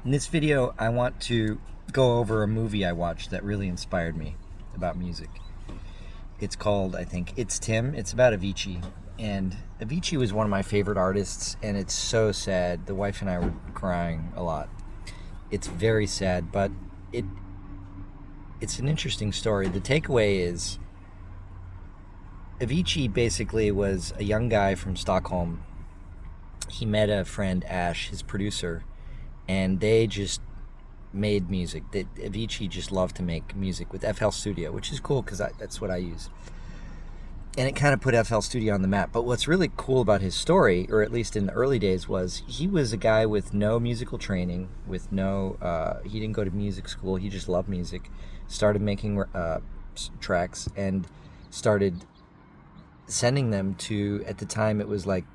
In this video, I want to go over a movie I watched that really inspired me about music. It's called, I think, It's Tim. It's about Avicii. And Avicii was one of my favorite artists, and it's so sad. The wife and I were crying a lot. It's very sad, but it it's an interesting story. The takeaway is Avicii basically was a young guy from Stockholm. He met a friend, Ash, his producer, and they just made music. Avicii just loved to make music with FL Studio, which is cool because that's what I use. And it kind of put FL Studio on the map. But what's really cool about his story, or at least in the early days, was he was a guy with no musical training, with he didn't go to music school. He just loved music, started making tracks, and started sending them to, at the time it was like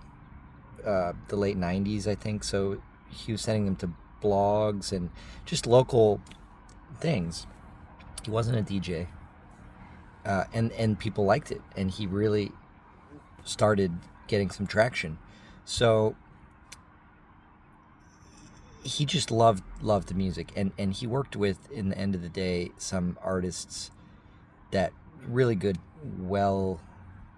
the late 90s, I think. So he was sending them to blogs and just local things. He wasn't a DJ. And people liked it, and he really started getting some traction. So he just loved the music, and he worked with, in the end of the day, some artists that really good, well,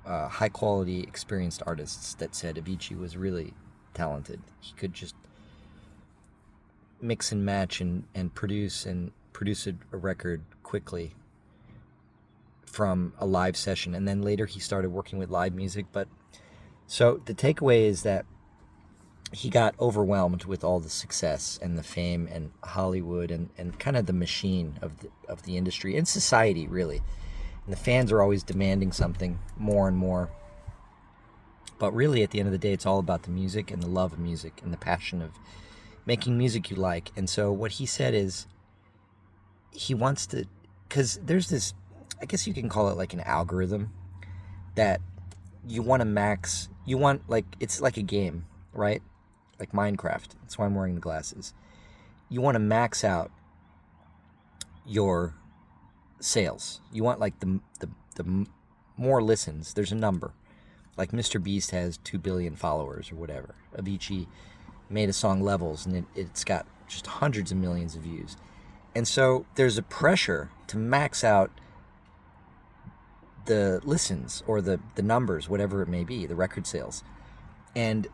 high quality, experienced artists that said Avicii was really talented. He could just mix and match and produce a record quickly from a live session. And then later he started working with live music. But so the takeaway is that he got overwhelmed with all the success and the fame and Hollywood and kind of the machine of the industry and society, really. And the fans are always demanding something more and more. But really, at the end of the day, it's all about the music and the love of music and the passion of making music you like. And so what he said is he wants to, because there's this, I guess you can call it like an algorithm that you want to max, like, it's like a game, right? Like Minecraft. That's why I'm wearing the glasses. You want to max out your sales. You want like the more listens. There's a number. Like Mr. Beast has 2 billion followers or whatever. Avicii made a song, Levels, and it's got just hundreds of millions of views. And so there's a pressure to max out the listens or the numbers, whatever it may be, the record sales. And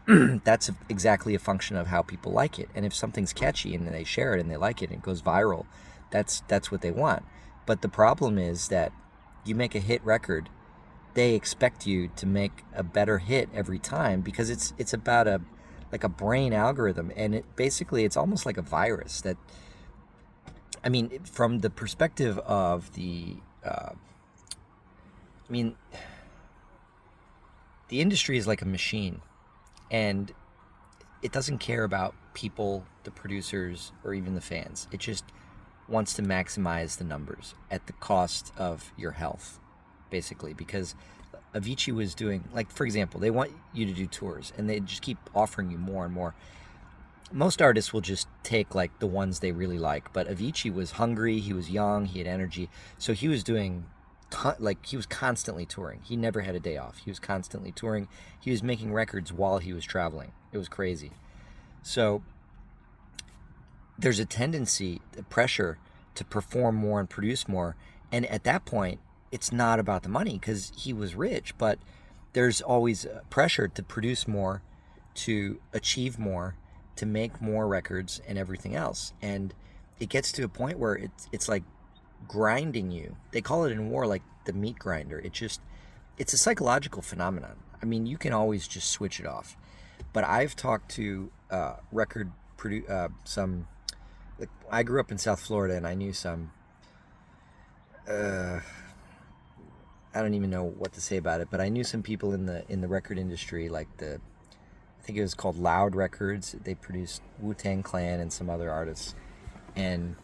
that's exactly a function of how people like it. And if something's catchy and they share it and they like it and it goes viral, that's what they want. But the problem is that you make a hit record, they expect you to make a better hit every time, because it's about a brain algorithm, and it's almost like a virus that, I mean, from the perspective of the the industry is like a machine, and it doesn't care about people, the producers, or even the fans. It just wants to maximize the numbers at the cost of your health, basically. Because Avicii was doing, like, for example, they want you to do tours, and they just keep offering you more and more. Most artists will just take like the ones they really like, but Avicii was hungry, he was young, he had energy, so he was doing he was constantly touring. He never had a day off. He was constantly touring. He was making records while he was traveling. It was crazy. So there's a tendency, the pressure to perform more and produce more. And at that point, it's not about the money because he was rich, but there's always pressure to produce more, to achieve more, to make more records and everything else. And it gets to a point where it's like grinding you. They call it in war like the meat grinder. It's a psychological phenomenon. I mean, you can always just switch it off. But I've talked to some, like, I grew up in South Florida, and I knew some I don't even know what to say about it, but I knew some people in the record industry, like I think it was called Loud Records. They produced Wu-Tang Clan and some other artists. And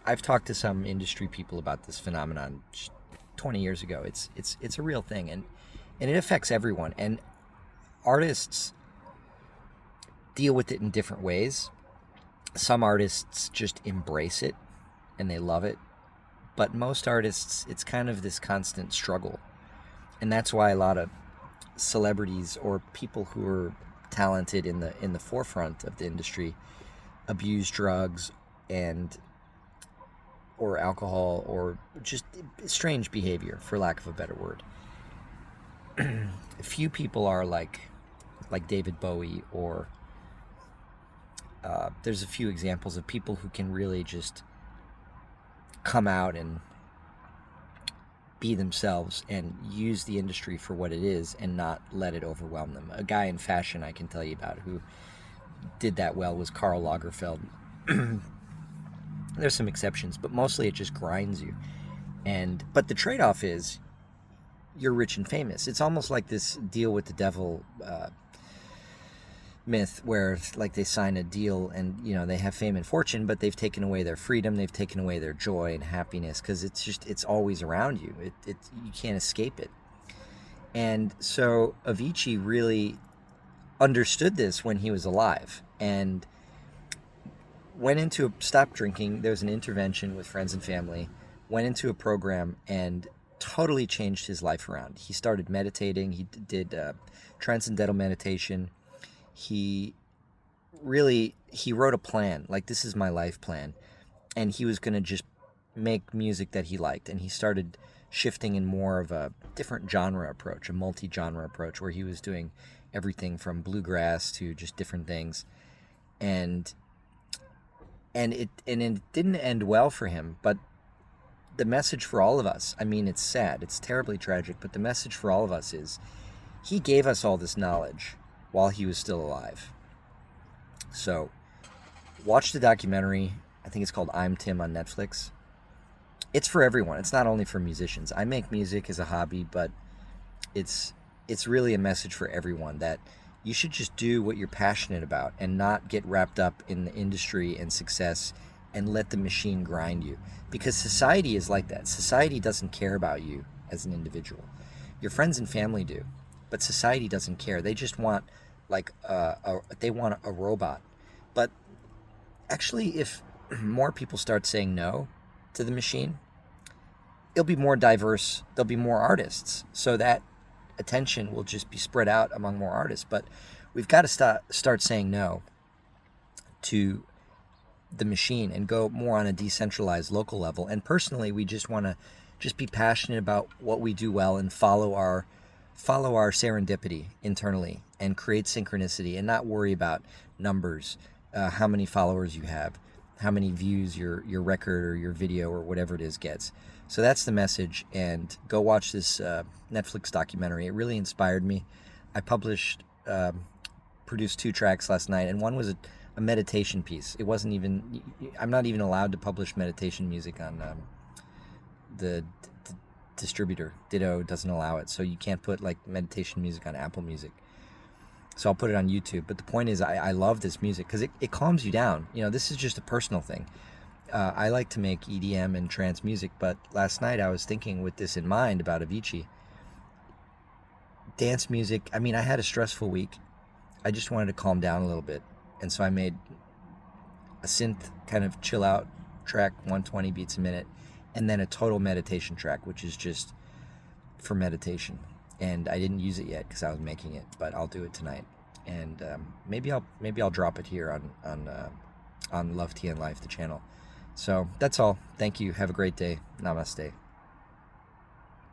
I've talked to some industry people about this phenomenon 20 years ago. It's a real thing, and it affects everyone. And artists deal with it in different ways. Some artists just embrace it and they love it. But most artists, it's kind of this constant struggle. And that's why a lot of celebrities or people who are talented in the forefront of the industry abuse drugs and or alcohol or just strange behavior, for lack of a better word. Few people are like David Bowie, or there's a few examples of people who can really just come out and be themselves and use the industry for what it is and not let it overwhelm them. A guy in fashion I can tell you about who did that well was Karl Lagerfeld. There's some exceptions, but mostly it just grinds you. But the trade-off is you're rich and famous. It's almost like this deal with the devil myth, where like they sign a deal and they have fame and fortune, but they've taken away their freedom, they've taken away their joy and happiness, because it's always around you. You can't escape it. And so Avicii really understood this when he was alive and stopped drinking. There was an intervention with friends and family, went into a program and totally changed his life around. He started meditating. He did transcendental meditation. He wrote a plan, like, this is my life plan, and he was going to just make music that he liked. And he started shifting in more of a different genre approach, a multi-genre approach, where he was doing everything from bluegrass to just different things. And it didn't end well for him, but the message for all of us, I mean, it's sad, it's terribly tragic, but the message for all of us is he gave us all this knowledge while he was still alive. So watch the documentary. I think it's called I'm Tim on Netflix. It's for everyone. It's not only for musicians. I make music as a hobby, but it's really a message for everyone, that you should just do what you're passionate about and not get wrapped up in the industry and success and let the machine grind you. Because society is like that. Society doesn't care about you as an individual. Your friends and family do, but society doesn't care. They just want they want a robot. But actually, if more people start saying no to the machine, it'll be more diverse. There'll be more artists, so that attention will just be spread out among more artists. But we've got to start saying no to the machine and go more on a decentralized local level. And personally, we just want to just be passionate about what we do well and follow our serendipity internally and create synchronicity, and not worry about numbers, how many followers you have, how many views your record or your video or whatever it is gets. So that's the message. And go watch this Netflix documentary. It really inspired me. I produced 2 tracks last night, and one was a meditation piece. It wasn't even, I'm not even allowed to publish meditation music on the distributor. Ditto doesn't allow it, so you can't put like meditation music on Apple Music. So I'll put it on YouTube. But the point is, I love this music because it calms you down. This is just a personal thing. I like to make EDM and trance music, but last night I was thinking with this in mind about Avicii. Dance music, I mean, I had a stressful week. I just wanted to calm down a little bit. And so I made a synth kind of chill out track, 120 beats a minute, and then a total meditation track, which is just for meditation. And I didn't use it yet because I was making it, but I'll do it tonight. And maybe I'll drop it here on Love Tea and Life, the channel. So that's all. Thank you. Have a great day. Namaste.